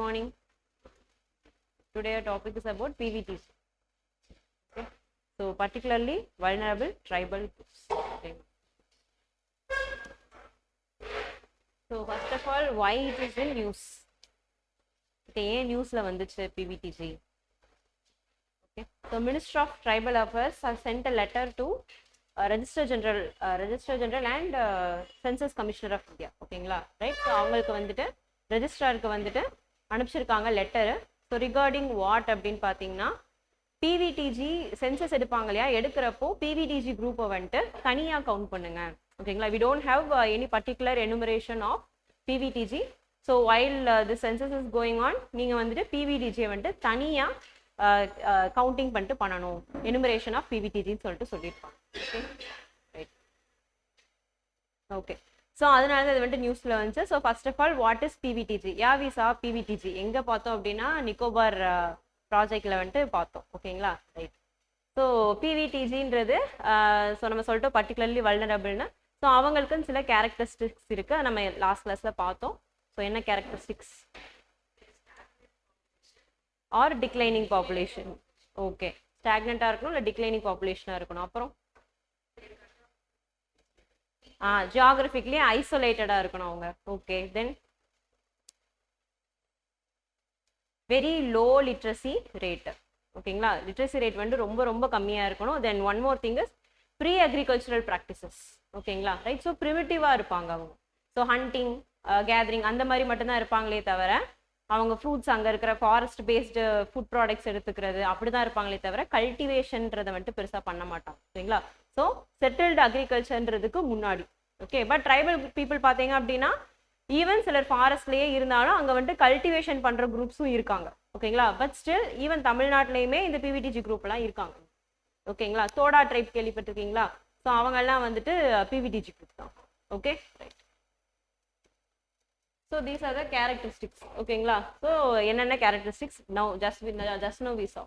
morning. Today our topic is about PVTs. Okay. So particularly vulnerable tribal groups. Okay. So first of all, why it is in news? Okay, news la vanduchu PVTG. Okay. So Minister of Tribal Affairs has sent a letter to Register General and Census Commissioner of India. ஓகேங்களா right. So அவங்களுக்கு வந்துட்டு ரெஜிஸ்ட்ராருக்கு வந்துட்டு அனுப்பிச்சிருக்காங்க letter. So regarding what அப்படின்னு பார்த்தீங்கன்னா, PVTG census எடுப்பாங்க இல்லையா, எடுக்கிறப்போ PVTG குரூப்பை வந்துட்டு தனியாக கவுண்ட் பண்ணுங்க. ஓகேங்களா, we don't have any particular enumeration of PVTG. So while the census is going on, நீங்கள் வந்துட்டு பிவிடிஜியை வந்துட்டு தனியாக கவுண்டிங் பண்ணிட்டு பண்ணணும், எனுமரேஷன் ஆஃப் பிவிடிஜின்னு சொல்லிட்டு சொல்லியிருப்பாங்க. Okay right. ஓகே, ஸோ அதனால இது வந்துட்டு நியூஸில் வந்துச்சு. So first of all, what is PVTG? Yeah we saw PVTG எங்கே பார்த்தோம் அப்படின்னா, நிக்கோபார் ப்ராஜெக்டில் வந்துட்டு பார்த்தோம். ஓகேங்களா ரைட். ஸோ பிவிடிஜின்றது ஸோ நம்ம சொல்லிட்டோம் பர்டிகுலர்லி வல்னரபிள்னு. ஸோ அவங்களுக்குன்னு சில கேரக்டரிஸ்டிக்ஸ் இருக்குது, நம்ம லாஸ்ட் கிளாஸில் பார்த்தோம். ஸோ என்ன characteristics? Are declining population. Okay, ஸ்டாக்னண்ட்டாக இருக்கணும் இல்லை டிக்ளைனிங் பாப்புலேஷனாக இருக்கணும். அப்புறம் ஜியாகிரபிக்கலி ஐசோலேட்டடாக இருக்கணும் அவங்க. Okay, then very low literacy rate. ஓகேங்களா, லிட்ரஸி ரேட் வந்து ரொம்ப ரொம்ப கம்மியாக இருக்கணும். Then one more thing is pre agricultural practices. ஓகேங்களா ரைட். ஸோ ப்ரிமிட்டிவாக இருப்பாங்க அவங்க. ஸோ ஹண்டிங் கேதரிங் அந்த மாதிரி மட்டும்தான் இருப்பாங்களே தவிர, அவங்க ஃப்ரூட்ஸ் அங்கே இருக்கிற ஃபாரஸ்ட் பேஸ்டு ஃபுட் ப்ராடக்ட்ஸ் எடுத்துக்கிறது அப்படி தான் இருப்பாங்களே தவிர, கல்டிவேஷன்றதை வந்துட்டு பெருசாக பண்ண மாட்டாங்க. ஓகேங்களா. ஸோ செட்டில்டு அக்ரிகல்ச்சர்ன்றதுக்கு முன்னாடி. ஓகே, பட் ட்ரைபல் பீப்புள் பார்த்தீங்க அப்படின்னா, ஈவன் சிலர் ஃபாரஸ்ட்லேயே இருந்தாலும் அங்கே வந்துட்டு கல்டிவேஷன் பண்ணுற குரூப்ஸும் இருக்காங்க. ஓகேங்களா, பட் ஸ்டில் ஈவன் தமிழ்நாட்டிலையுமே இந்த பிவிடிஜி குரூப்லாம் இருக்காங்க. ஓகேங்களா, தோடா ட்ரைப் கேள்விப்பட்டிருக்கீங்களா? ஸோ அவங்கெல்லாம் வந்துட்டு பிவிடிஜி குரூப் தான். Okay right. So these are the characteristics. ஓகேங்களா, ஸோ என்னென்ன characteristics now just now we saw.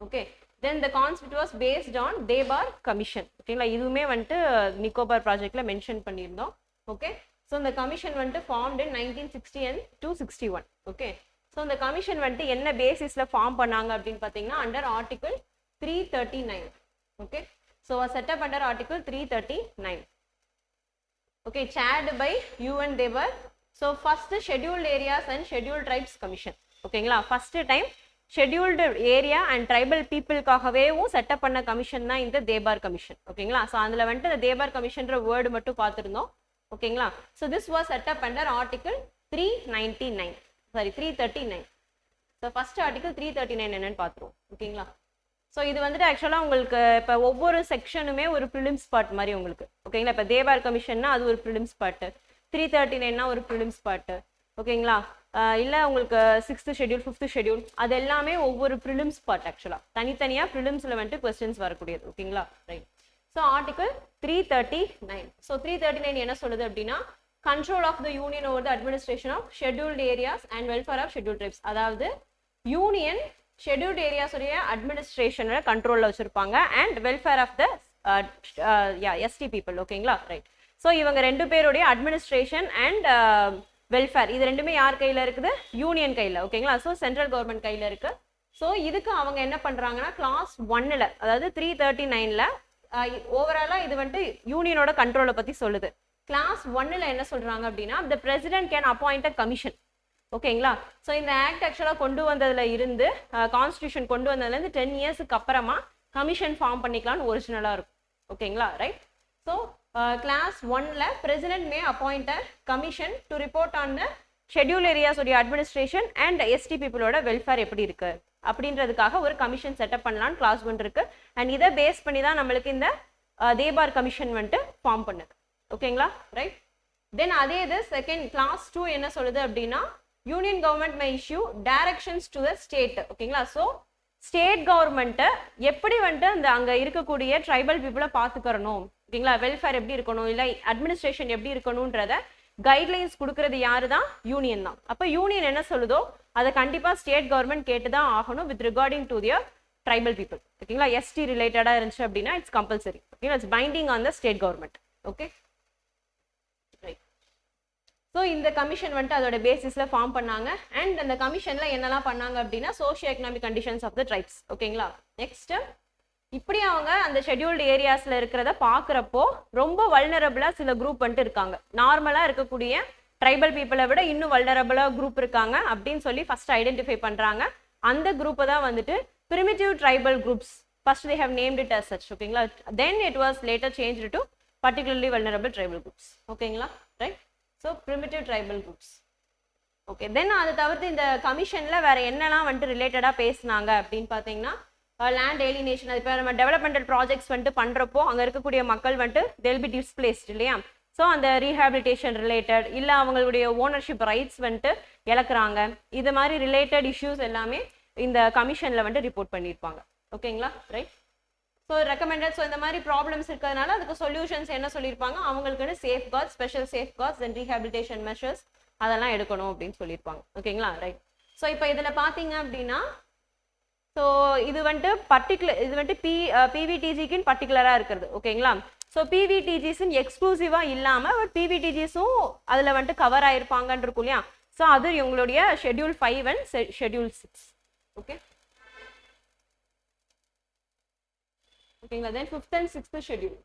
Okay, then the concept was based on Dhebar commission. ஓகேங்களா, இதுவுமே வந்துட்டு நிக்கோபார் ப்ராஜெக்ட்ல மென்ஷன் பண்ணியிருந்தோம். ஓகே, ஸோ இந்த கமிஷன் வந்துட்டு formed in 1960 and 261. Okay, so இந்த கமிஷன் வந்துட்டு என்ன பேசிஸ்ல ஃபார்ம் பண்ணாங்க அப்படின்னு பார்த்தீங்கன்னா, under article 339. Okay, so setup under article 339. Okay, chaired by UN Dhebar. So first scheduled areas and scheduled tribes commission. ஓகேங்களா, first time scheduled area and tribal பீப்புளுக்காகவேவும் setup பண்ண கமிஷன் தான் இந்த தேபார் கமிஷன். ஓகேங்களா, ஸோ அதில் வந்துட்டு இந்த தேபார் கமிஷன்ற வேர்டு மட்டும் பார்த்துருந்தோம். ஓகேங்களா, so this was setup under article 339. So first article 339 என்னன்னு பார்த்துருவோம். ஓகேங்களா, ஸோ இது வந்துட்டு ஆக்சுவலாக உங்களுக்கு இப்போ ஒவ்வொரு செக்ஷனுமே ஒரு ப்ரிலிம்ஸ் பார்ட் மாதிரி உங்களுக்கு. ஓகேங்களா, இப்போ தேபார் கமிஷன்னா அது ஒரு ப்ரிலிம்ஸ் பார்ட்டு, 339னா ஒரு ப்ரிலிம்ஸ் பார்ட்டு. ஓகேங்களா, இல்லை உங்களுக்கு 6th ஷெட்யூல் 5th ஷெட்யூல் அது எல்லாமே ஒவ்வொரு ப்ரிலிம்ஸ் பார்ட். ஆக்சுவலாக தனித்தனியாக ப்ரிலிம்ஸில் வந்துட்டு கொஸ்டின்ஸ் வரக்கூடியது. ஓகேங்களா ரைட். So article 339. ஸோ 339 என்ன சொல்லுது அப்படின்னா, control of the union over the administration of scheduled areas and welfare of scheduled tribes. அதாவது யூனியன் ஷெட்யூல்டு ஏரியாஸுடைய அட்மினிஸ்ட்ரேஷனை கண்ட்ரோலில் வச்சுருப்பாங்க and welfare of the ST people. ஓகேங்களா ரைட். ஸோ இவங்க ரெண்டு பேருடைய அட்மினிஸ்ட்ரேஷன் அண்ட் வெல்ஃபேர் இது ரெண்டுமே யார் கையில் இருக்குது? யூனியன் கையில். ஓகேங்களா, ஸோ சென்ட்ரல் கவர்மெண்ட் கையில் இருக்கு. ஸோ இதுக்கு அவங்க என்ன பண்ணுறாங்கன்னா, கிளாஸ் 1ல் அதாவது 339ல் ஓவராலாக இது வந்துட்டு யூனியனோட கண்ட்ரோலை பற்றி சொல்லுது. கிளாஸ் 1ல் என்ன சொல்கிறாங்க அப்படின்னா, the president can appoint a commission. ஓகேங்களா, ஸோ இந்த ஆக்ட் ஆக்சுவலாக கொண்டு வந்ததுல இருந்து கான்ஸ்டியூஷன் கொண்டு வந்ததுலேருந்து 10 இயர்ஸுக்கு அப்புறமா கமிஷன் ஃபார்ம் பண்ணிக்கலாம்னு ஒரிஜினலாக இருக்கும். ஓகேங்களா ரைட். ஸோ கிளாஸ் 1ல் president May appoint a commission to report on the schedule areas உடைய அட்மினிஸ்ட்ரேஷன் அண்ட் எஸ்டி பீப்புளோட வெல்ஃபேர் எப்படி இருக்கு அப்படின்றதுக்காக ஒரு கமிஷன் செட்டப் பண்ணலான்னு கிளாஸ் 1 இருக்கு. அண்ட் இதை பேஸ் பண்ணி தான் நம்மளுக்கு இந்த தேபார் கமிஷன் வந்துட்டு ஃபார்ம் பண்ணுது. ஓகேங்களா ரைட். தென் அதே இது செகண்ட் கிளாஸ் 2 என்ன சொல்லுது அப்படின்னா, union government my issue directions to the state. ஓகேங்களா, ஸோ ஸ்டேட் கவர்மெண்ட்டை எப்படி வந்துட்டு அந்த அங்கே இருக்கக்கூடிய ட்ரைபல் பீப்புளை பார்த்துக்கிறணும், ஓகேங்களா, வெல்ஃபேர் எப்படி இருக்கணும், இல்லை அட்மினிஸ்ட்ரேஷன் எப்படி இருக்கணும்ன்றத கைட்லைன்ஸ் கொடுக்கறது யாரு தான்? யூனியன் தான். அப்போ யூனியன் என்ன சொல்லுதோ அதை கண்டிப்பாக ஸ்டேட் கவர்மெண்ட் கேட்டு தான் ஆகணும் with regarding to their tribal people. ஓகேங்களா, எஸ்டி ரிலேட்டடாக இருந்துச்சு அப்படின்னா இட்ஸ் கம்பல்சரி. ஓகேங்களா, it's binding on the state government. Okay right. So இந்த கமிஷன் வந்துட்டு அதோட பேசிஸில் ஃபார்ம் பண்ணாங்க. அண்ட் அந்த கமிஷனில் என்னெல்லாம் பண்ணாங்க அப்படின்னா socio economic conditions of the tribes. ஓகேங்களா. நெக்ஸ்ட்டு இப்படி அவங்க அந்த ஷெட்யூல்டு ஏரியாஸில் இருக்கிறத பார்க்குறப்போ ரொம்ப வல்னரபிளாக சில குரூப் வந்துட்டு இருக்காங்க. நார்மலாக இருக்கக்கூடிய ட்ரைபல் பீப்புளை விட இன்னும் வல்னரபிளாக குரூப் இருக்காங்க அப்படின்னு சொல்லி ஃபர்ஸ்ட் ஐடென்டிஃபை பண்ணுறாங்க. அந்த குரூப்பை தான் வந்துட்டு primitive tribal groups. First they have named it as such. ஓகேங்களா. Then it was later changed to particularly vulnerable tribal groups. ஓகேங்களா. Right. So primitive tribal groups. Okay. Then அது தவிர்த்து இந்த கமிஷனில் வேற என்னெல்லாம் வந்துட்டு ரிலேட்டடாக பேசினாங்க அப்படின்னு பார்த்தீங்கன்னா லேண்ட் ஏலினேஷன். அது இப்போ நம்ம டெவலப்மெண்டல் ப்ராஜெக்ட்ஸ் வந்துட்டு பண்ணுறப்போ அங்கே இருக்கக்கூடிய மக்கள் வந்துட்டு they'll be displaced இல்லையா. ஸோ அந்த ரீஹாபிலிட்டேஷன் ரிலேட்டட் இல்லை அவங்களுடைய ஓனர்ஷிப் ரைட்ஸ் வந்துட்டு இழக்கிறாங்க. இது மாதிரி ரிலேட்டட் இஷ்யூஸ் எல்லாமே இந்த கமிஷனில் வந்துட்டு ரிப்போர்ட் பண்ணியிருப்பாங்க. ஓகேங்களா. ரைட். So recommended. ஸோ இந்த மாதிரி ப்ராப்ளம்ஸ் இருக்கிறதுனால அதுக்கு சொல்யூஷன்ஸ் என்ன சொல்லியிருப்பாங்க, அவங்களுக்குன்னு safeguards, special safeguards and rehabilitation measures அதெல்லாம் எடுக்கணும் அப்படின்னு சொல்லியிருப்பாங்க. ஓகேங்களா. ரைட். ஸோ இப்போ இதில் பார்த்தீங்க அப்படின்னா ஸோ இது வந்துட்டு பிவிடிஜிக்குன்னு பர்டிகுலராக இருக்கிறது. ஓகேங்களா. ஸோ பிவிடிஜிஸ்ன்னு எக்ஸ்க்ளூசிவாக இல்லாமல் பட் பிவிடிஜிஸும் அதில் வந்துட்டு கவர் ஆகிருப்பாங்கன்னு இருக்கும் இல்லையா. ஸோ அது இவங்களுடைய ஷெட்யூல் 5 அண்ட் ஷெட்யூல் 6. ஓகே. ஓகேங்களா. தென் 5th and 6th schedule.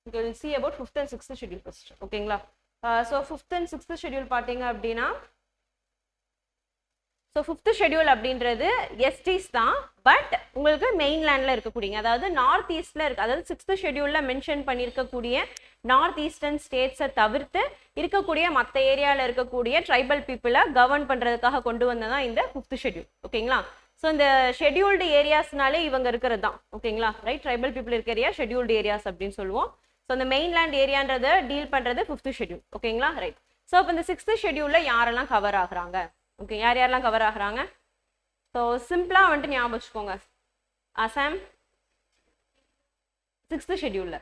Okay, we'll see about 5th and 6th schedule first. ஓகேங்களா. So 5th and 6th schedule பார்த்தீங்க அப்படின்னா ஸோ 5th schedule அப்படின்றது எஸ்டிஸ் தான். பட் உங்களுக்கு மெயின்லேண்டில் இருக்கக்கூடிய அதாவது நார்த் ஈஸ்டில் இருக்குது. அதாவது 6th schedule மென்ஷன் பண்ணியிருக்கக்கூடிய நார்த் ஈஸ்டர்ன் ஸ்டேட்ஸை தவிர்த்து இருக்கக்கூடிய மற்ற ஏரியாவில் இருக்கக்கூடிய ட்ரைபல் பீப்புளை கவர்ன் பண்ணுறதுக்காக கொண்டு வந்ததான் இந்த 5th schedule. ஓகேங்களா. ஸோ இந்த ஷெட்யூல்டு ஏரியாஸ்னாலே இவங்க இருக்கிறது தான். ஓகேங்களா. ரைட். ட்ரைபல் பீப்புள் இருக்க ஏரியா ஷெட்யூல்டு ஏரியாஸ் அப்படின்னு சொல்லுவோம். ஸோ இந்த மெயின்லேண்ட் ஏரியான்றதை டீல் பண்ணுறது 5th schedule. ஓகேங்களா. ரைட். ஸோ இப்போ இந்த 6th schedule யாரெல்லாம் கவர் ஆகுறாங்க, ஓகே, யாரெல்லாம் கவர் ஆகுறாங்க. ஸோ சிம்பிளாக வந்துட்டு ஞாபகம் வச்சுக்கோங்க. அசாம் 6th schedule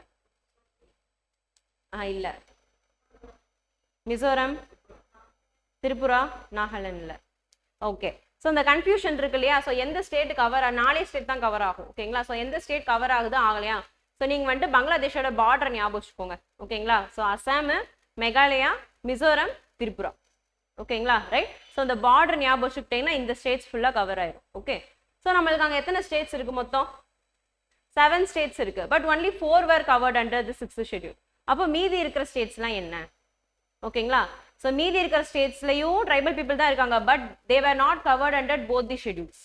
இல்லை, மிசோரம், திரிபுரா, நாகாலாந்து இல்லை. ஓகே. ஸோ இந்த கன்ஃபியூஷன் இருக்கு இல்லையா. ஸோ எந்த ஸ்டேட் கவர் 4 ஸ்டேட் தான் கவர் ஆகும். ஓகேங்களா. ஸோ எந்த ஸ்டேட் கவர் ஆகுது ஆகலையா. ஸோ நீங்கள் வந்துட்டு பங்களாதேஷோட பார்டர் ஞாபகம் வச்சுக்கோங்க. ஓகேங்களா. ஸோ அசாமு, மெகாலயா, மிசோரம், திரிபுரா. ஓகேங்களா. ரைட். ஸோ இந்த பார்டர் ஞாபகம் வச்சுக்கிட்டீங்கன்னா இந்த ஸ்டேட்ஸ் ஃபுல்லாக கவர் ஆயிடும். ஓகே. ஸோ நம்மளுக்கு அங்கே எத்தனை ஸ்டேட்ஸ் இருக்குது மொத்தம் 7 ஸ்டேட்ஸ் இருக்குது. But only 4 were covered under the 6th schedule. அப்போ மீதி இருக்கிற ஸ்டேட்ஸ்லாம் என்ன. ஓகேங்களா. ஸோ மீதி இருக்கிற ஸ்டேட்ஸ்லையும் ட்ரைபல் பீப்புள் தான் இருக்காங்க. But they were not covered under both the schedules.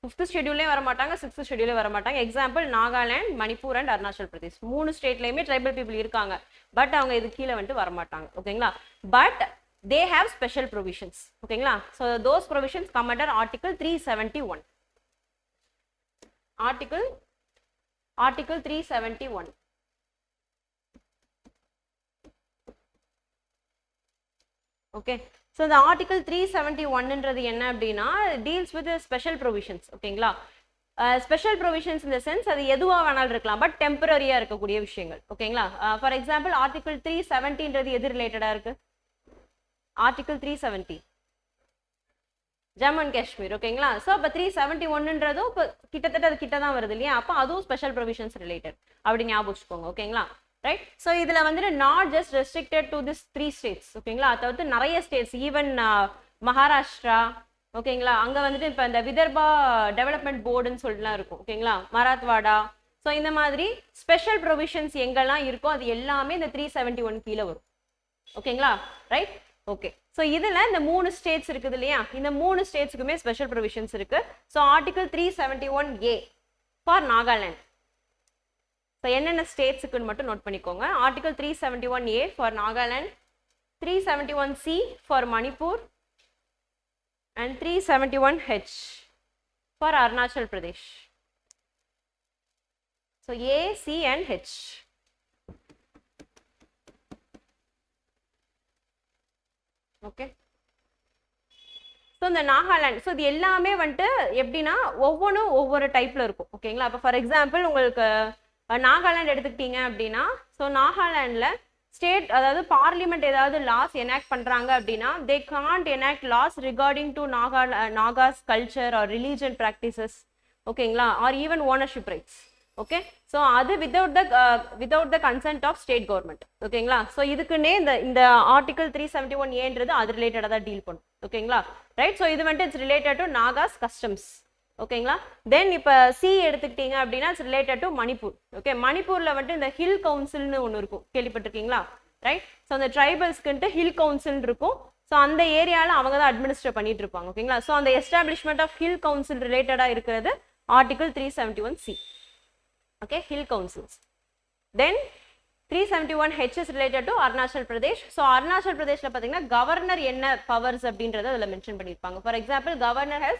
5th schedule வர மாட்டாங்க, 6th schedule வர மாட்டாங்க. எக்ஸாம்பிள் நாகாலாந்து, மணிப்பூர் அண்ட் அருணாச்சல் பிரதேஷ் 3 ஸ்டேட்லையுமே ட்ரைபல் பீப்புள் இருக்காங்க. பட் அவங்க இது கீழே வந்துட்டு வர மாட்டாங்க. ஓகேங்களா. But they have special provisions. ஓகேங்களா. so those provisions come under article 371. article 371. okay. so the article 371 ன்றது என்ன அப்படின்னா deals with the special provisions. ஓகேங்களா. ஸ்பெஷல் ப்ரொவிஷன்ஸ் இந்த சென்ஸ் அது எதுவாக வேணாலும் இருக்கலாம், பட் டெம்பரரியாக இருக்கக்கூடிய விஷயங்கள். ஓகேங்களா. ஃபார் எக்ஸாம்பிள் ஆர்டிகல் 370ன்றது எது ரிலேட்டடாக இருக்கு. Article 370 Jammu and Kashmir. ஓகேங்களா. ஸோ அப்போ 371ன்றதும் இப்போ கிட்டத்தட்ட அது கிட்ட தான் வருது இல்லையா. அப்போ அதுவும் ஸ்பெஷல் ப்ரொவிஷன்ஸ் ரிலேட்டட் அப்படி ஞாபகம் வச்சுக்கோங்க. ஓகேங்களா. ரைட். ஸோ இதில் வந்துட்டு not just restricted to this 3 states. ஓகேங்களா. அதை தவிர்த்து நிறைய ஸ்டேட்ஸ், ஈவன் மகாராஷ்டிரா, ஓகேங்களா, அங்கே வந்துட்டு இப்போ இந்த விதர்பா டெவலப்மெண்ட் போர்டுன்னு சொல்லிட்டுலாம் இருக்கும். ஓகேங்களா. மராத்வாடா. ஸோ இந்த மாதிரி ஸ்பெஷல் ப்ரொவிஷன்ஸ் எங்கெல்லாம் இருக்கோ அது எல்லாமே இந்த 371 கீழே வரும். ஓகேங்களா. ரைட். ஓகே. ஸோ இதில் இந்த 3 ஸ்டேட்ஸ் இருக்குது இல்லையா, இந்த 3 ஸ்டேட்ஸுக்குமே ஸ்பெஷல் ப்ரொவிஷன்ஸ் இருக்கு. So article 371A for Nagaland. So என்னென்ன ஸ்டேட்ஸுக்குன்னு மட்டும் நோட் பண்ணிக்கோங்க. Article 371A for Nagaland, 371C for Manipur and 371H for Arunachal Pradesh. So A, C and H. Okay. So இந்த நாகாலாந்து, ஸோ இது எல்லாமே வந்துட்டு எப்படின்னா ஒவ்வொன்றும் ஒவ்வொரு டைப்ல இருக்கும். ஓகேங்களா. அப்போ ஃபார் எக்ஸாம்பிள் உங்களுக்கு நாகாலாந்து எடுத்துக்கிட்டீங்க அப்படின்னா, ஸோ நாகாலாண்டில் ஸ்டேட் அதாவது பார்லிமெண்ட் ஏதாவது லாஸ் எனாக்ட் பண்ணுறாங்க அப்படின்னா they can't enact laws regarding to Nagas culture or religion practices. ஓகேங்களா. Or even ownership rights. Okay so அது without the consent of state government ஓகேங்களா ஸோ இதுக்குன்னே இந்த ஆர்டிகல் 371 ஏன்றது அது ரிலேட்டடாக தான் டீல் பண்ணும் ஓகேங்களா ரைட் ஸோ இது வந்துட்டு it's related to Nahash customs ஓகேங்களா தென் இப்போ சி எடுத்துக்கிட்டீங்க அப்படின்னா it's related to Manipur okay மணிப்பூரில் வந்துட்டு இந்த ஹில் கவுன்சில்னு ஒன்று இருக்கும் கேள்விப்பட்டிருக்கீங்களா ரைட் ஸோ அந்த ட்ரைபல்ஸ்க்குன்ட்டு ஹில் கவுன்சில் இருக்கும் ஸோ அந்த ஏரியாவில் அவங்க தான் அட்மினிஸ்டர் பண்ணிட்டு இருப்பாங்க ஓகேங்களா ஸோ அந்த எஸ்டாப்ளிஷ்மெண்ட் ஆஃப் ஹில் கவுன்சில் ரிலேட்டடாக இருக்கிறது article 371C okay hill councils then 371H is related to Arunachal Pradesh so Arunachal Pradeshல பாத்தீங்கன்னா கவர்னர் என்ன பவர்ஸ் அப்படின்றத அதுல மென்ஷன் பண்ணிருப்பாங்க for example governor has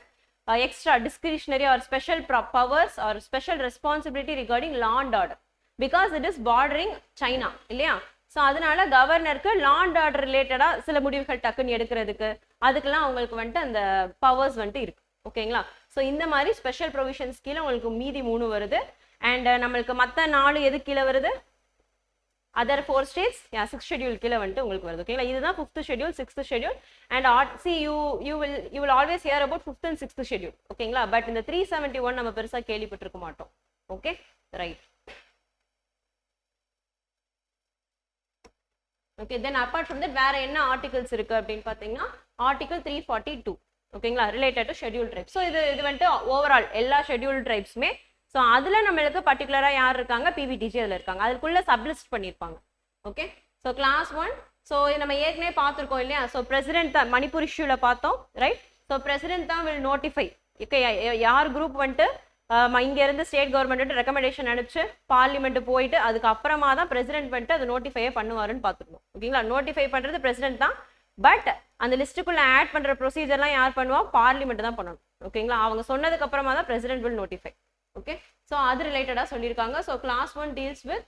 extra discretionary or special powers or special responsibility regarding law and order because it is bordering China இல்லையா so அதனால கவர்னருக்கு law and order ரிலேட்டடா சில முடிவுகள் டக்குன்னு எடுக்கிறதுக்கு அதுக்கெல்லாம் அவங்களுக்கு வந்துட்டு அந்த பவர்ஸ் வந்துட்டு இருக்கு ஓகேங்களா ஸோ இந்த மாதிரி ஸ்பெஷல் ப்ரொவிஷன்ஸ் கீழே உங்களுக்கு மீதி 3 வருது அண்ட் நம்மளுக்கு மற்ற 4 எது கீழே வருது அதர் 4 ஸ்டேட்ஸ் 6th ஷெட்யூல் கீழே வந்துட்டு உங்களுக்கு வருது ஓகேங்களா இதுதான் 5th schedule 6th schedule and you will always here about 5th and 6th schedule ஓகேங்களா பட் இந்த 371 நம்ம பெருசா கேள்விப்பட்டிருக்க மாட்டோம் okay right okay then apart from that வேற என்ன ஆர்டிகல்ஸ் இருக்கு அப்படின்னு பார்த்தீங்கன்னா ஆர்டிகல் 342 ஓகேங்களா related to schedule tribes so இது வந்துட்டு ஓவரால் எல்லா ஷெட்யூல் ட்ரைப்ஸுமே ஸோ அதில் நம்மளுக்கு பர்டிகுலராக யார் இருக்காங்க பிவிடிஜி அதில் இருக்காங்க அதுக்குள்ளே சப்லிஸ்ட் பண்ணியிருப்பாங்க ஓகே ஸோ கிளாஸ் 1 ஸோ நம்ம ஏற்கனவே பார்த்துருக்கோம் இல்லையா ஸோ பிரசிடென்ட் தான் மணிப்பூர் இஷ்யூவில் பார்த்தோம் ரைட் ஸோ பிரசிடென்ட் தான் வில் நோட்டிஃபை ஓகே யார் குரூப் வந்துட்டு இங்கேருந்து ஸ்டேட் கவர்மெண்ட் ரெக்கமெண்டேஷன் அனுப்பிச்சு பார்லிமெண்ட் போயிட்டு அதுக்கப்புறமா தான் பிரசிடென்ட் வந்துட்டு அது நோட்டிஃபையே பண்ணுவாருன்னு பார்த்துருக்கோம் ஓகேங்களா நோட்டிஃபை பண்ணுறது பிரசிடென்ட் தான் பட் அந்த லிஸ்ட்டுக்குள்ள ஆட் பண்ணுற ப்ரொசீஜர்லாம் யார் பண்ணுவா பார்லிமெண்ட் தான் பண்ணணும் ஓகேங்களா அவங்க சொன்னதுக்கு அப்புறமா தான் president will notify okay so அது ரிலேட்டடாக சொல்லியிருக்காங்க so clause 1 deals with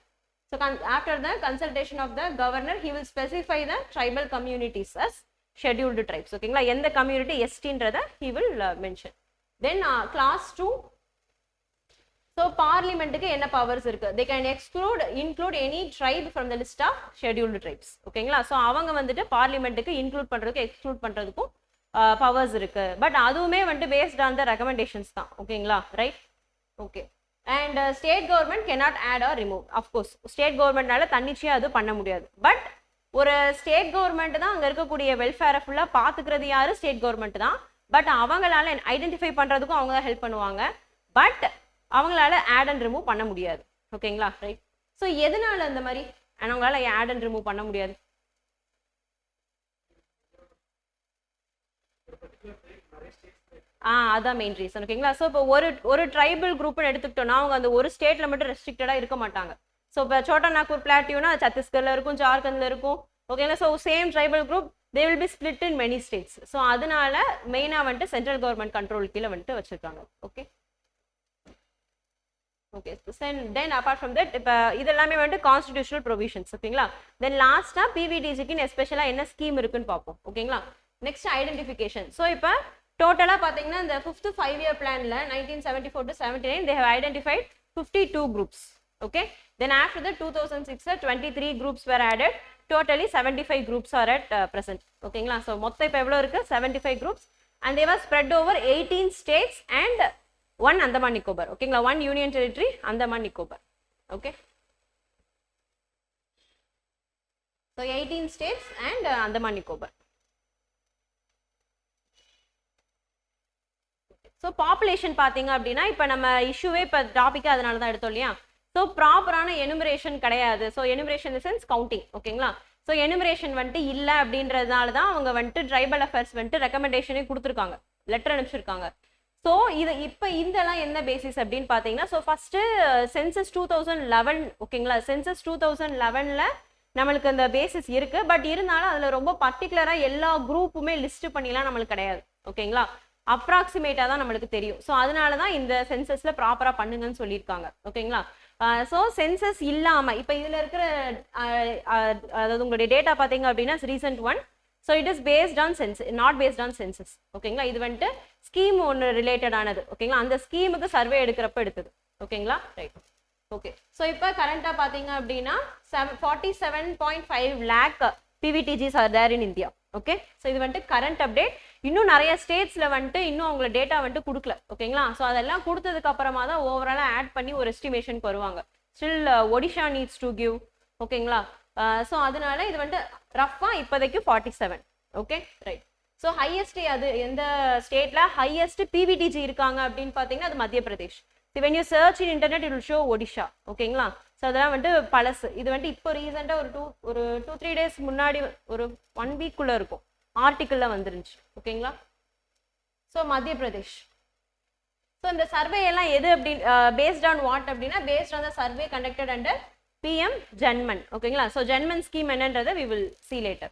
so after the consultation of the governor he will specify the tribal communities as scheduled tribes ஓகேங்களா எந்த கம்யூனிட்டி எஸ்டின்றதை he will mention then clause 2 so பார்லிமெண்ட்டுக்கு என்ன powers இருக்கு they can include any tribe from the list of scheduled tribes ஓகேங்களா so அவங்க வந்துட்டு பார்லிமெண்ட்டுக்கு இன்க்ளூட் பண்ணுறதுக்கு எக்ஸ்க்ளூட் பண்ணுறதுக்கும் பவர்ஸ் இருக்கு பட் அதுவுமே வந்துட்டு பேஸ்ட் ஆன் த ரெக்கமெண்டேஷன்ஸ் தான் ஓகேங்களா right okay and state government cannot add or remove of course state கவர்மெண்ட்னால தன்னிச்சையாக அது பண்ண முடியாது பட் ஒரு ஸ்டேட் கவர்மெண்ட் தான் அங்கே இருக்கக்கூடிய வெல்ஃபேரை ஃபுல்லாக பார்த்துக்கிறது யாரு ஸ்டேட் கவர்மெண்ட் தான் பட் அவங்களால ஐடென்டிஃபை பண்ணுறதுக்கும் அவங்க தான் ஹெல்ப் பண்ணுவாங்க பட் அவங்களால ஆட் அண்ட் ரிமூவ் பண்ண முடியாது ஓகேங்களா ரைட் ஸோ எதனால அந்த மாதிரி அவங்களால ஆட் அண்ட் ரிமூவ் பண்ண முடியாது அதான் மெயின் ரீசன் ஓகேங்களா ஸோ இப்போ ஒரு ட்ரைபல் குரூப்னு எடுத்துக்கிட்டோம்னா அவங்க அந்த ஒரு ஸ்டேட்ல மட்டும் ரெஸ்ட்ரிக்டடாக இருக்க மாட்டாங்க ஸோ இப்போ சோட்டா நாக்பூர் பிளாட்டியூனா சத்தீஸ்கர்ல இருக்கும் ஜார்க்கண்ட்ல இருக்கும் ஓகேங்களா so same tribal group they will be split in many states so அதனால மெயினாக வந்துட்டு சென்ட்ரல் கவர்மெண்ட் கண்ட்ரோல் கீழே வந்துட்டு வச்சிருக்காங்க okay okay then apart from that இப்போ இதெல்லாமே வந்துட்டு கான்ஸ்டிடியூஷனல் ப்ரொவிஷன்ஸ் ஓகேங்களா தென் லாஸ்ட்டாக பிவிடிஜிக்குன்னு எஸ்பெஷலாக என்ன ஸ்கீம் இருக்குன்னு பார்ப்போம் ஓகேங்களா நெக்ஸ்ட் ஐடென்டிஃபிகேஷன் ஸோ இப்போ டோட்டலாக பார்த்தீங்கன்னா இந்த 5th 5-year பிளானில் 1974 to 79 they have identified 52 groups okay then after that 2006 23 groups were added totally 75 groups are at present ஓகேங்களா ஸோ மொத்தம் இப்போ எவ்வளோ இருக்கு 75 groups and they were spread over 18 states and 1 Andaman Nicobar ஓகேங்களா 1 union territory Andaman Nicobar okay so 18 states and Andaman Nicobar so population பார்த்தீங்க அப்படின்னா இப்போ நம்ம இஷ்யூவே இப்போ டாப்பிக்காக அதனால தான் எடுத்தோம் இல்லையா ஸோ ப்ராப்பரான எனுமரேஷன் கிடையாது so enumeration in sense counting ஓகேங்களா ஸோ எனுமரேஷன் வந்துட்டு இல்லை அப்படின்றதுனால தான் அவங்க வந்துட்டு ட்ரைபல் அஃபேர்ஸ் வந்துட்டு ரெக்கமெண்டேஷனே கொடுத்துருக்காங்க லெட்டர் அனுப்பிச்சிருக்காங்க ஸோ இது இப்போ இதெல்லாம் என்ன பேசிஸ் அப்படின்னு பார்த்தீங்கன்னா ஸோ ஃபர்ஸ்ட்டு சென்சஸ் 2011 ஓகேங்களா சென்சஸ் 2011ல் நம்மளுக்கு அந்த பேசிஸ் இருக்கு பட் இருந்தாலும் அதில் ரொம்ப பர்டிகுலராக எல்லா குரூப்புமே லிஸ்ட் பண்ணிலாம் நம்மளுக்கு கிடையாது ஓகேங்களா அப்ராக்சிமேட்டாக தான் நம்மளுக்கு தெரியும் ஸோ அதனால தான் இந்த சென்சஸில் ப்ராப்பராக பண்ணுங்கன்னு சொல்லியிருக்காங்க ஓகேங்களா ஸோ சென்சஸ் இல்லாமல் இப்போ இதில் இருக்கிற அதாவது உங்களுடைய டேட்டா பார்த்தீங்க அப்படின்னா recent one so it is based on not based on census ஓகேங்களா இது வந்துட்டு ஸ்கீம் ஒன்று ரிலேட்டடானது ஓகேங்களா அந்த ஸ்கீமுக்கு சர்வே எடுக்கிறப்ப எடுத்தது ஓகேங்களா ரைட் ஓகே ஸோ இப்போ கரண்ட்டாக பார்த்தீங்க அப்படின்னா 47.5 lakh PVTGs are there in India okay so இது வந்துட்டு கரண்ட் அப்டேட் இன்னும் நிறைய ஸ்டேட்ஸ்ல வந்துட்டு இன்னும் அவங்கள டேட்டா வந்துட்டு கொடுக்கல. ஓகேங்களா? ஸோ அதெல்லாம் கொடுத்ததுக்கு அப்புறமா தான் ஓவராலாக ஆட் பண்ணி ஒரு எஸ்டிமேஷனுக்கு வருவாங்க. Still Odisha needs to give. ஓகேங்களா? ஸோ அதனால இது வந்துட்டு ரஃபா இப்போதைக்கு 47. Okay, right. ஸோ ஹையஸ்ட் அது எந்த ஸ்டேட்ல ஹையஸ்ட் பிவிடிஜி இருக்காங்க அப்படின்னு பார்த்தீங்கன்னா அது மத்திய Pradesh. when you search in internet it will show Odisha. ஓகேங்களா? ஸோ அதெல்லாம் வந்துட்டு பழசு. இது வந்துட்டு இப்போ ரீசெண்டாக ஒரு 2-3 days முன்னாடி ஒரு 1 week இருக்கும் ஆர்டிக்கிளில் வந்துருந்துச்சு. ஓகேங்களா? ஸோ மத்திய பிரதேஷ். ஸோ இந்த சர்வே எல்லாம் எது அப்படின்னு பேஸ்ட் ஆன் வாட் அப்படின்னா based on the survey conducted under PM Janman. ஓகேங்களா? ஸோ ஜன்மன் ஸ்கீம் என்னன்றதை we will see later.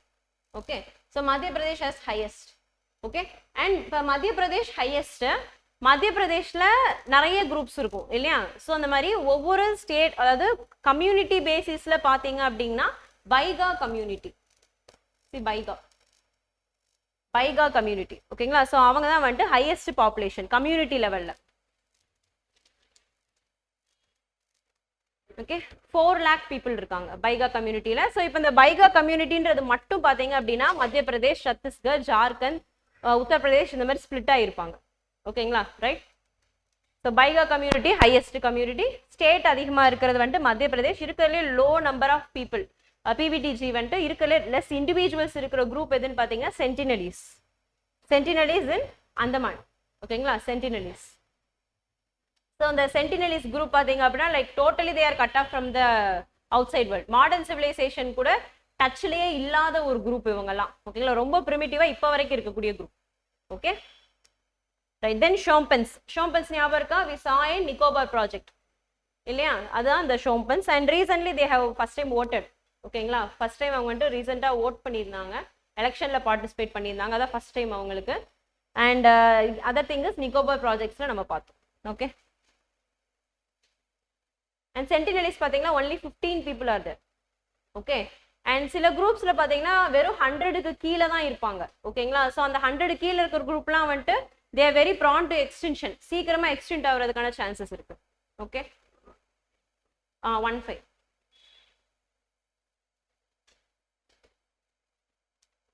Okay, so Madhya Pradesh has highest. Okay, and இப்போ மத்திய பிரதேஷ் ஹையஸ்ட். மத்திய பிரதேஷ்ல நிறைய குரூப்ஸ் இருக்கும் இல்லையா? ஸோ அந்த மாதிரி ஒவ்வொரு ஸ்டேட் அதாவது கம்யூனிட்டி பேசிஸ்ல பாத்தீங்க அப்படின்னா பைகா கம்யூனிட்டி, பைகா கம்யூனிட்டி. ஓகேங்களா? ஸோ அவங்க தான் வந்துட்டு ஹையஸ்ட் பாப்புலேஷன் கம்யூனிட்டி லெவல்ல. ஓகே, 4 lakh பீப்புள் இருக்காங்க பைகா கம்யூனிட்டியில. ஸோ இப்போ இந்த பைகா கம்யூனிட்டின்றது மட்டும் பாத்தீங்க அப்படின்னா மத்திய பிரதேஷ், சத்தீஸ்கர், ஜார்க்கண்ட், உத்தரப்பிரதேஷ் இந்த மாதிரி ஸ்பிளிட் ஆகிருப்பாங்க. ஓகேங்களா? Right. So Baiga community highest community. State அதிகமாக இருக்கிறது வந்துட்டு மத்திய பிரதேஷ். இருக்கிறதுலே low number of people PVTG வந்துட்டு இருக்கிறதுலே லெஸ் இண்டிவிஜுவல்ஸ் இருக்கிற குரூப் எதுன்னு பார்த்தீங்கன்னா சென்டினலிஸ். Sentinelese in Andaman. ஓகேங்களா? சென்டினலிஸ். ஸோ அந்த சென்டினலிஸ் குரூப் பார்த்தீங்க அப்படின்னா like totally they are cut off from the outside world. Modern civilization கூட டச்லேயே இல்லாத ஒரு குரூப் இவங்கெல்லாம். ஓகேங்களா? ரொம்ப ப்ரிமிட்டிவாக இப்போ வரைக்கும் இருக்கக்கூடிய group. Okay, right. Then Shompens. Shompens ஞாபகம் இருக்கா? We saw in Nicobar project இல்லையா? அதுதான் இந்த Shompens. And recently they have first time voted. ஓகேங்களா? ஃபர்ஸ்ட் டைம் அவங்க வந்துட்டு ரீசெண்டாக ஓட் பண்ணியிருந்தாங்க, எலெக்ஷனில் பார்ட்டிசிபேட் பண்ணியிருந்தாங்க. அதான் ஃபர்ஸ்ட் டைம் அவங்களுக்கு. And other thing is Nicobar ப்ராஜெக்ட்ஸில் நம்ம பார்த்தோம். ஓகே, அண்ட் சென்டினலிஸ் பார்த்தீங்கன்னா only 15 people are there. Okay, and சில குரூப்ஸ்ல பார்த்தீங்கன்னா வெறும் 100க்கு கீழே தான் இருப்பாங்க. ஓகேங்களா? ஸோ அந்த 100 கீழே இருக்கிற குரூப்லாம் வந்துட்டு they are very prone to extinction. சீக்கிரமா எக்ஸ்டெண்ட் ஆகிறதுக்கான சான்சஸ் இருக்கு. ஓகே, 15.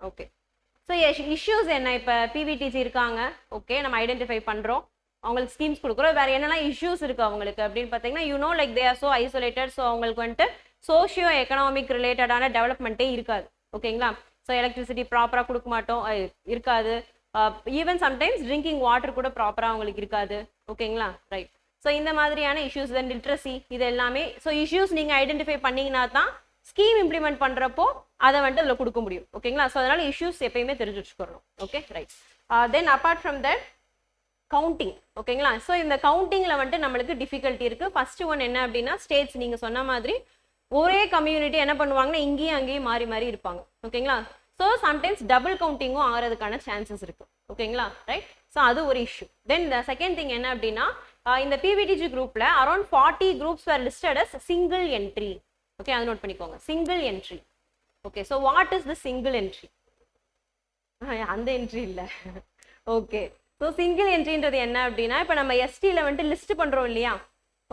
ஓகே, ஸோ இஷ்யூஸ் என்ன? இப்போ பிவிடிஜி இருக்காங்க. ஓகே, நம்ம ஐடென்டிஃபை பண்ணுறோம், அவங்களுக்கு ஸ்கீம்ஸ் கொடுக்குறோம். வேற என்னெல்லாம் இஷ்யூஸ் இருக்கு அவங்களுக்கு அப்படின்னு பார்த்தீங்கன்னா you know like they are so isolated. So அவங்களுக்கு வந்துட்டு சோஷியோ எக்கனாமிக் ரிலேட்டடான டெவலப்மெண்ட்டே இருக்காது. ஓகேங்களா? ஸோ எலக்ட்ரிசிட்டி ப்ராப்பராக கொடுக்க மாட்டோம், இருக்காது. ஈவன் சம்டைம்ஸ் ட்ரிங்கிங் வாட்டர் கூட ப்ராப்பராக அவங்களுக்கு இருக்காது. ஓகேங்களா? ரைட். ஸோ இந்த மாதிரியான இஷ்யூஸ் தென் லிட்ரஸி இது எல்லாமே. ஸோ இஷ்யூஸ் நீங்கள் ஐடென்டிஃபை பண்ணிங்கன்னா தான் ஸ்கீம் இம்ப்ளிமெண்ட் பண்ணுறப்போ அதை வந்துட்டு அதில் கொடுக்க முடியும். ஓகேங்களா? ஸோ அதனால இஷ்யூஸ் எப்பயுமே தெரிஞ்சு வச்சுக்கணும். Okay, right. Then apart from that counting. ஓகேங்களா? ஸோ இந்த கவுண்டிங்கில் வந்துட்டு நம்மளுக்கு டிஃபிகல்ட்டி இருக்குது. ஃபர்ஸ்ட் ஒன் என்ன அப்படின்னா ஸ்டேட்ஸ். நீங்கள் சொன்ன மாதிரி ஒரே கம்யூனிட்டி என்ன பண்ணுவாங்கன்னா இங்கேயும் அங்கேயும் மாறி மாறி இருப்பாங்க. ஓகேங்களா? ஸோ சம்டைம்ஸ் டபுள் கவுண்டிங்கும் ஆகிறதுக்கான சான்சஸ் இருக்கு. ஓகேங்களா? ரைட். ஸோ அது ஒரு issue. Then the second thing என்ன அப்படின்னா இந்த பிவிடிஜி குரூப்ல around 40 groups were listed as single entry. Okay, அதை நோட் பண்ணிக்கோங்க. Single entry. Okay, so what is the single entry? அந்த என்ட்ரி இல்லை. ஓகே, ஸோ சிங்கிள் என்ட்ரின்றது என்ன அப்படின்னா இப்போ நம்ம எஸ்டியில் வந்துட்டு லிஸ்ட் பண்ணுறோம் இல்லையா?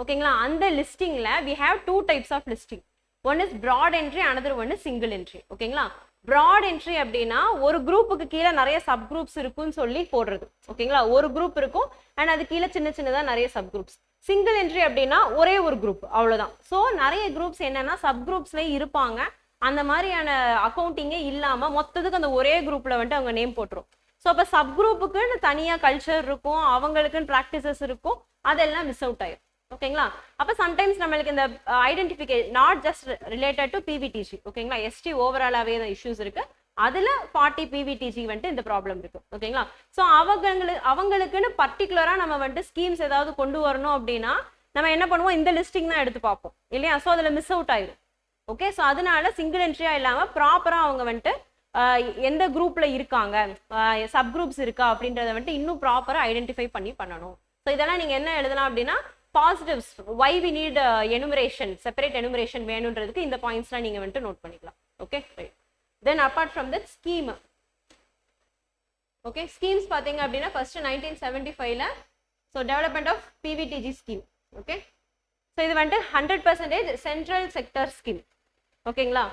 ஓகேங்களா? அந்த லிஸ்டிங்கில் we have 2 types of listing. One is broad entry, another one is single entry. ஓகேங்களா? ப்ராட் என்ட்ரி அப்படின்னா ஒரு குரூப்புக்கு கீழே நிறைய சப் குரூப்ஸ் இருக்குன்னு சொல்லி போடுறது. ஓகேங்களா? ஒரு குரூப் இருக்கும் அண்ட் அது கீழே சின்ன சின்னதாக நிறைய சப் குரூப்ஸ். சிங்கிள் என்ட்ரி அப்படின்னா ஒரே ஒரு குரூப், அவ்வளோதான். ஸோ நிறைய குரூப்ஸ் என்னன்னா சப் குரூப்ஸ்லேயே இருப்பாங்க. அந்த மாதிரியான அக்கௌண்டிங்கே இல்லாமல் மொத்தத்துக்கு அந்த ஒரே குரூப்பில் வந்துட்டு அவங்க நேம் போட்டுரும். ஸோ அப்போ சப் குரூப்புக்குன்னு தனியாக கல்ச்சர் இருக்கும், அவங்களுக்குன்னு ப்ராக்டிசஸ் இருக்கும், அதெல்லாம் மிஸ் அவுட் ஆயிடும். ஓகேங்களா? அப்போ சம்டைம்ஸ் நம்மளுக்கு இந்த identification not just related to PVTG. ஓகேங்களா? எஸ்டி ஓவராலாகவே தான் இஷ்யூஸ் இருக்கு. அதில் 40 பிவிடிஜி வந்துட்டு இந்த ப்ராப்ளம் இருக்கு. ஓகேங்களா? ஸோ அவங்களுக்குன்னு பர்டிகுலராக நம்ம வந்துட்டு ஸ்கீம்ஸ் ஏதாவது கொண்டு வரணும் அப்படின்னா நம்ம என்ன பண்ணுவோம், இந்த லிஸ்டிங் தான் எடுத்து பார்ப்போம் இல்லையா? ஸோ அதில் மிஸ் அவுட் ஆயிடும். ஓகே, ஸோ அதனால சிங்கிள் என்ட்ரியா இல்லாமல் ப்ராப்பராக அவங்க வந்துட்டு எந்த குரூப்ல இருக்காங்க, சப் குரூப்ஸ் இருக்கா அப்படின்றத வந்துட்டு இன்னும் ப்ராப்பராக ஐடென்டிஃபை பண்ணணும். ஸோ இதெல்லாம் நீங்கள் என்ன எழுதலாம் அப்படின்னா positives, why we need enumeration, separate enumeration வேணுன்றதுக்கு இந்த பாயிண்ட்ஸ்லாம் நீங்கள் வந்துட்டு நோட் பண்ணிக்கலாம். Okay, right. Then apart from that scheme. Okay, schemes பார்த்தீங்க அப்படின்னா ஃபர்ஸ்ட் 1975ல so development of PVTG scheme. Okay, so இது வந்துட்டு 100% சென்ட்ரல் செக்டர் ஸ்கீம். ஓகேங்களா?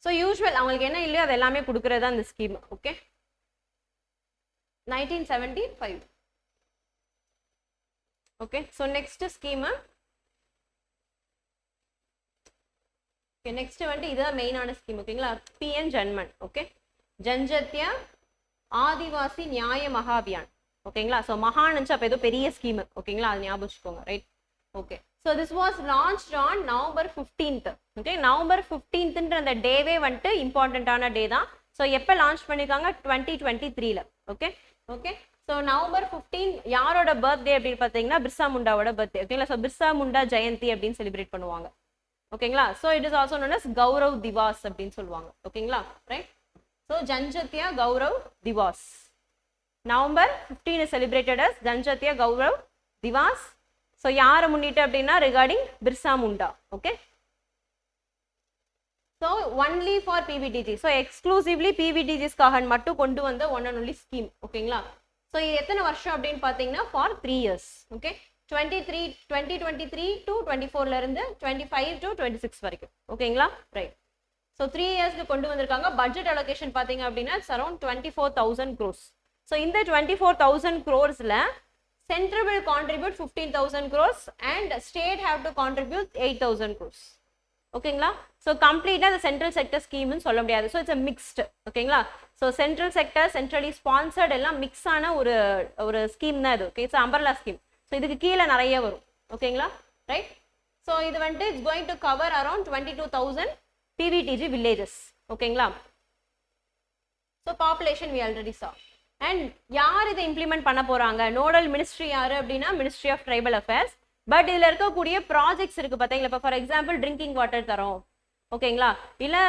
ஸோ யூஸ்வல் அவங்களுக்கு என்ன இல்லையோ அது எல்லாமே கொடுக்குறது தான் இந்த scheme. Okay, 1975. Okay, so next scheme. Okay, next வந்து இதுதான் மெயினான ஸ்கீம். ஓகேங்களா, பிஎன் ஜன்மன். ஓகே, ஜன்ஜத்ய ஆதிவாசி நியாய மகாபியான். ஓகேங்களா, ஸோ மகான்னு அப்போ ஏதோ பெரிய ஸ்கீம். ஓகேங்களா, அது ஞாபகம் வச்சுக்கோங்க. Right, okay. So this was launched on November 15th. Okay, November 15th அந்த டேவே வந்துட்டு இம்பார்ட்டண்ட்டான டே தான். ஸோ எப்போ லான்ச் பண்ணியிருக்காங்க? 2023ல. Okay okay. ஸோ நவம்பர் 15 யாரோட பர்த்டே அப்படின்னு பார்த்தீங்கன்னா பிர்சா முண்டாவோட பர்த்டே. ஓகேங்களா, ஸோ பிர்சா முண்டா ஜெயந்தி அப்படின்னு செலிப்ரேட் பண்ணுவாங்க. ஓகேங்களா, so it is also known as Gaurav Diwas அப்படின்னு சொல்லுவாங்க. ஓகேங்களா, right. So Janjatiya Gaurav Diwas. November 15 is celebrated as Janjatiya Gaurav Diwas. So யாரை முன்னிட்டு அப்படின்னா regarding Birsa Munda. Okay, so only for PVTG. So exclusively பிவிடிஜிஸ்க்காக மட்டும் கொண்டு வந்த ஒன் அண்ட் ஒன்லி ஸ்கீம். ஓகேங்களா, ஸோ இது எத்தனை வருஷம் அப்படின்னு பார்த்தீங்கன்னா ஃபார் 3 years. ஓகே, 2023 to 24ல இருந்து 25 to 26 வரைக்கும். ஓகேங்களா, ரைட். ஸோ 3 yearsக்கு கொண்டு வந்திருக்காங்க. பட்ஜெட் அலோகேஷன் பார்த்தீங்க அப்படின்னா இட்ஸ் அரௌண்ட் 24,000 crores. ஸோ இந்த 24,000 crores-ல central will contribute 15,000 crores and state have to contribute 8,000 crores. ஓகேங்களா, ஸோ கம்ப்ளீட்டாக அந்த சென்ட்ரல் செக்டர் ஸ்கீம்னு சொல்ல முடியாது. So it's mixed. ஓகேங்களா, so central sector, centrally sponsored எல்லாம் மிக்ஸ் ஆன ஒரு ஸ்கீம் தான் இது. Okay, it's umbrella scheme. So இதுக்கு கீழே நிறைய வரும். ஓகேங்களா, ரைட். ஸோ இது வந்துட்டு it's going to cover around 22,000 PVTG villages. ஓகேங்களா, so population we already saw. And யார் இதை இம்ப்ளிமெண்ட் பண்ண போறாங்க? நோடல் மினிஸ்ட்ரி யாரு அப்படின்னா ministry of tribal affairs. But இதுல இருக்கக்கூடிய ப்ராஜெக்ட்ஸ் இருக்கு பார்த்தீங்களா. இப்போ ஃபார் எக்ஸாம்பிள் ட்ரிங்கிங் வாட்டர் தரோம். ஓகேங்களா, இல்லை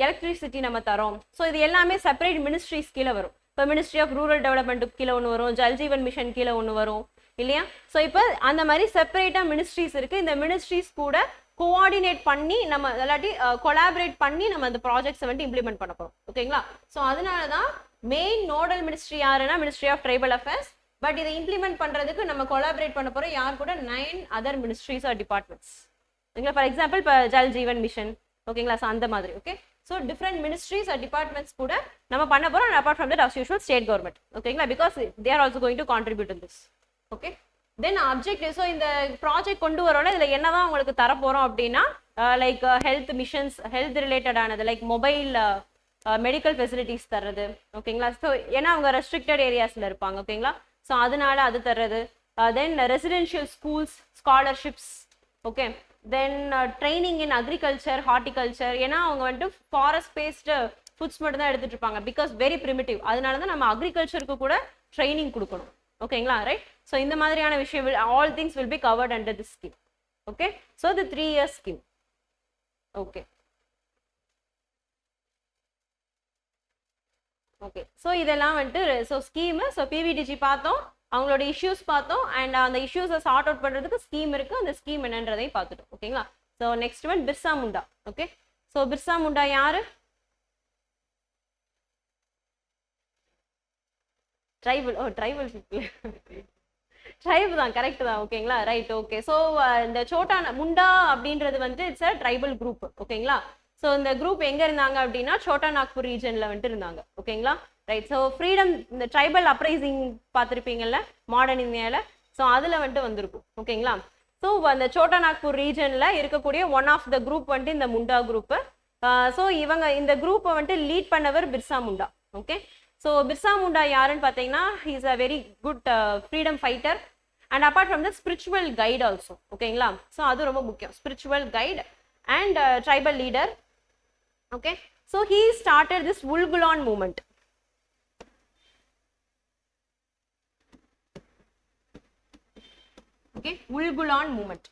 எலக்ட்ரிசிட்டி நம்ம தரோம். ஸோ இது எல்லாமே செப்பரேட் மினிஸ்ட்ரிஸ் கீழே வரும். இப்போ மினிஸ்ட்ரி ஆஃப் ரூரல் டெவலப்மெண்ட்டுக்கு கீழே ஒன்று வரும், ஜல்ஜீவன் மிஷன் கீழே ஒன்று வரும் இல்லையா. ஸோ இப்போ அந்த மாதிரி செப்பரேட்டாக மினிஸ்ட்ரிஸ் இருக்கு. இந்த மினிஸ்ட்ரிஸ் கூட கோஆர்டினேட் பண்ணி நம்ம இல்லாட்டி கொலாபரேட் பண்ணி நம்ம அந்த ப்ராஜெக்ட்ஸை வந்து இம்ப்ளிமெண்ட் பண்ண போகிறோம். ஓகேங்களா, ஸோ அதனால தான் மெயின் நோடல் மினிஸ்ட்ரி யாருன்னா ministry of tribal affairs. But இதை இம்ப்ளிமெண்ட் பண்ணுறதுக்கு நம்ம கொலாபரேட் பண்ண போகிறோம் யார் கூட? 9 other ministries or departments. ஓகேங்களா, ஃபார் எக்ஸாம்பிள் இப்போ ஜல் ஜீவன் மிஷன். ஓகேங்களா, ஸோ அந்த மாதிரி. Okay, so different ministries or departments கூட நம்ம பண்ண போகிறோம். Apart from that as usual state government. ஓகேங்களா, because they are also going to contribute in this. Okay, then objective. So இந்த ப்ராஜெக்ட் கொண்டு வரோம்னா இதில் என்னதான் உங்களுக்கு தரப்போகிறோம் அப்படின்னா லைக் ஹெல்த் மிஷன்ஸ், ஹெல்த் ரிலேட்டடானது, லைக் மொபைல் மெடிக்கல் ஃபெசிலிட்டிஸ் தர்றது. ஓகேங்களா, ஸோ ஏன்னா அவங்க ரெஸ்ட்ரிக்டட் ஏரியாஸில் இருப்பாங்க. ஓகேங்களா, ஸோ அதனால அது தர்றது. Then residential schools, scholarships. Okay, then training in agriculture, horticulture. ஏன்னா அவங்க வந்துட்டு ஃபாரஸ்ட் பேஸ்டு ஃபுட்ஸ் மட்டும் தான் எடுத்துட்டு இருப்பாங்க பிகாஸ் வெரி ப்ரிமிட்டிவ். அதனால தான் நம்ம அக்ரிகல்ச்சருக்கு கூட ட்ரைனிங் கொடுக்கணும். ஓகேங்களா, ரைட். ஸோ இந்த மாதிரியான விஷயம் all things will be covered under this scheme. Okay, so the 3 years scheme. Okay okay, so இதெல்லாம் வந்துட்டு ஸோ ஸ்கீமு. ஸோ பிவிடிஜி பார்த்தோம், அவங்களோட இஷ்யூஸ் பார்த்தோம், அண்ட் அந்த இஷ்யூஸை சார்ட் அவுட் பண்ணுறதுக்கு ஸ்கீம் இருக்குது. அந்த ஸ்கீம் என்னன்றதையும் பார்த்துட்டோம். ஓகேங்களா, so next one Birsa Munda. Okay, so Birsa முண்டா யாரு? ட்ரைபல். Tribal people. ட்ரைபு தான், கரெக்ட் தான். ஓகேங்களா, ரைட். ஓகே, ஸோ இந்த சோட்டா முண்டா அப்படின்றது வந்துட்டு இட்ஸ் அ ட்ரைபல் குரூப். ஓகேங்களா, ஸோ இந்த குரூப் எங்கே இருந்தாங்க அப்படின்னா சோட்டா நாக்பூர் ரீஜனில் வந்துட்டு இருந்தாங்க. ஓகேங்களா, ரைட். ஸோ ஃப்ரீடம், இந்த ட்ரைபல் அப்ரைசிங் பார்த்துருப்பீங்கல்ல மாடர்ன் இந்தியாவில். ஸோ அதில் வந்துட்டு வந்திருக்கும். ஓகேங்களா, ஸோ அந்த சோட்டா நாக்பூர் ரீஜனில் இருக்கக்கூடிய ஒன் ஆஃப் த குரூப் வந்துட்டு இந்த முண்டா குரூப்பு. ஸோ இவங்க இந்த குரூப்பை வந்துட்டு லீட் பண்ணவர் பிர்சா முண்டா. ஓகே, ஸோ பிர்சா முண்டா யாருன்னு பார்த்தீங்கன்னா he is a very good freedom fighter and apart from the spiritual guide also. ஓகேங்களா, ஸோ அது ரொம்ப முக்கியம். Spiritual guide and tribal leader. Okay, so he started this Ulgulan movement. Okay, Ulgulan movement.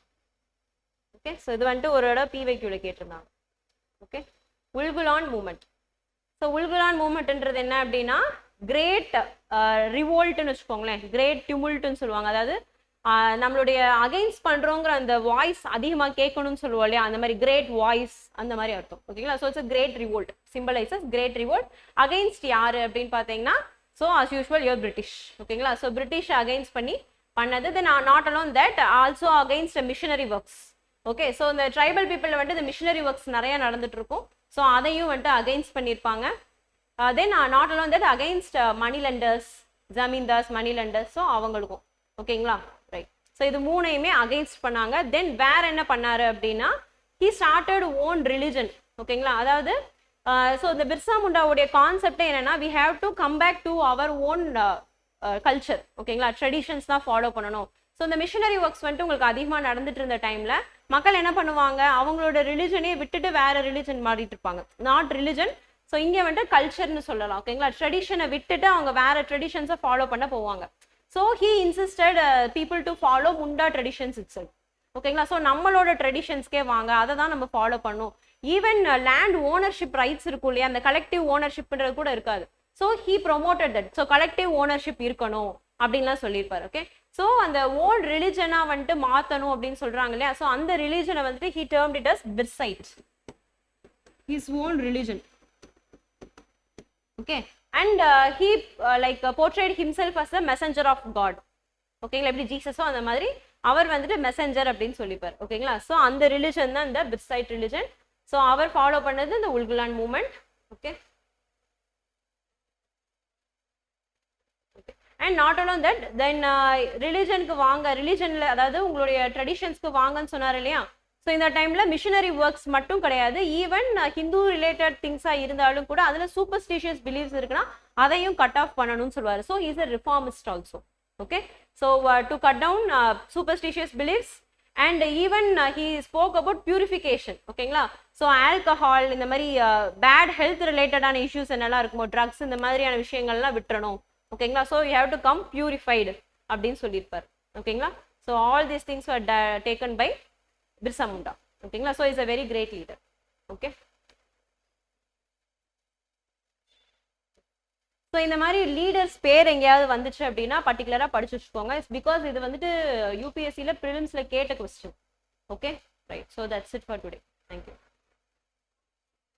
Okay, so இது வந்துட்டு ஒரு இடம் PYQ-ல கேட்டிருந்தாங்க. Okay, Ulgulan movement. So Ulgulan movement-ன்றது என்ன அப்படின்னா கிரேட் ரிவோல்ட்னு வச்சுக்கோங்களேன், கிரேட் டிமுல்ட்னு சொல்லுவாங்க. அதாவது நம்மளுடைய அகைன்ஸ்ட் பண்றோங்கிற அந்த வாய்ஸ் அதிகமாக கேட்கணும்னு சொல்லுவோம் இல்லையா, அந்த மாதிரி கிரேட் வாய்ஸ் அந்த மாதிரி அர்த்தம். ஓகேங்களா, so it's great revolt, symbolises great revolt. Against யாரு அப்படின்னு பார்த்தீங்கன்னா so as usual your British. ஓகேங்களா, ஸோ பிரிட்டிஷ் அகைன்ஸ்ட் பண்ணது. Then not alone that also against missionary works. Okay, so இந்த ட்ரைபல் பீப்புள் வந்துட்டு இந்த மிஷனரி ஒர்க்ஸ் நிறைய நடந்துட்டு இருக்கும். ஸோ அதையும் வந்துட்டு அகைன்ஸ்ட் பண்ணியிருப்பாங்க. Then not alone that against money lenders, zamindars, money lenders, so அவங்களுக்கும். ஓகேங்களா, ரைட். ஸோ இது மூணையுமே அகெயின்ஸ்ட் பண்ணாங்க. தென் வேற என்ன பண்ணாரு அப்படின்னா, he started own religion. ஓகேங்களா, அதாவது ஸோ இந்த பிர்சா முண்டாவுடைய கான்செப்டே என்னன்னா, we have to come back to our own culture. ஓகேங்களா, ட்ரெடிஷன்ஸ் தான் ஃபாலோ பண்ணணும். ஸோ இந்த மிஷனரி ஒர்க்ஸ் வந்துட்டு உங்களுக்கு அதிகமாக நடந்துட்டு இருந்த டைம்ல மக்கள் என்ன பண்ணுவாங்க, அவங்களோட ரிலிஜனே விட்டுட்டு வேற ரிலிஜன் மாறிட்டு இருப்பாங்க. நாட் ரிலிஜன், ஸோ இங்கே வந்துட்டு கல்ச்சர்னு சொல்லலாம். ஓகேங்களா, ட்ரெடிஷனை விட்டுட்டு அவங்க வேற ட்ரெடிஷன்ஸை ஃபாலோ பண்ண போவாங்க. So he insisted people to follow Munda traditions it self. ஓகேங்களா, ஸோ நம்மளோட ட்ரெடிஷன்ஸ்க்கே வாங்க, அதை தான் நம்ம ஃபாலோ பண்ணும். ஈவன் லேண்ட் ஓனர்ஷிப் ரைட்ஸ் இருக்கும் இல்லையா, அந்த கலெக்டிவ் ஓனர்ஷிப்ன்றது கூட இருக்காது. So he promoted that. So collective ownership இருக்கணும் அப்படின்லாம் சொல்லியிருப்பாரு. ஓகே, ஸோ அந்த ஓல்ட் ரிலிஜனா வந்துட்டு மாற்றணும் அப்படின்னு சொல்றாங்க இல்லையா, ஸோ அந்த ரிலிஜனை வந்துட்டு he termed it as Birsait, his own religion. Okay, and he like portrayed himself as a messenger of God. ஓகேங்களா, எப்படி ஜீசஸோ அந்த மாதிரி அவர் வந்துட்டு மெசஞ்சர் அப்படின்னு சொல்லிப்பார். ஓகேங்களா, ஸோ அந்த ரிலிஜன் தான் இந்த பிர்சைட் ரிலிஜன். ஸோ அவர் ஃபாலோ பண்ணது இந்த Ulgulan movement. Okay, and not all on that, then ரிலிஜனுக்கு வாங்க, ரிலிஜன்ல அதாவது உங்களுடைய ட்ரெடிஷன்ஸ்க்கு வாங்கன்னு சொன்னார் இல்லையா. ஸோ இந்த டைம்ல மிஷனரி ஒர்க்ஸ் மட்டும் கிடையாது, ஈவன் ஹிந்து ரிலேட்டட் திங்ஸா இருந்தாலும் கூட அதுல சூப்பர்ஸ்டிஷியஸ் பிலீவ்ஸ் இருக்குன்னா அதையும் கட் ஆஃப் பண்ணணும்னு சொல்லுவாரு. So is a reformist also. Okay, so to cut down superstitious beliefs, and even he spoke about purification. ஓகேங்களா, ஸோ ஆல்கஹால் இந்த மாதிரி பேட் ஹெல்த் ரிலேட்டடான இஷ்யூஸ் என்னெல்லாம் இருக்குமோ, ட்ரக்ஸ் இந்த மாதிரியான விஷயங்கள்லாம் விட்டுறணும். ஓகேங்களா, so you have to come purified அப்படின்னு சொல்லியிருப்பார். ஓகேங்களா, so all these things were taken by Birsa Munda. ஓகேங்களா, so is a very great leader. Okay, so இந்த மாதிரி லீடர்ஸ் பேர் எங்கேயாவது வந்துச்சு அப்படின்னா பர்டிகுலராக படிச்சு வச்சுக்கோங்க. இட்ஸ் பிகாஸ் இது வந்துட்டு யூபிஎஸ்சியில் ப்ரிலிம்ஸில் கேட்ட question. Okay, right. So that's it for today. Thank you.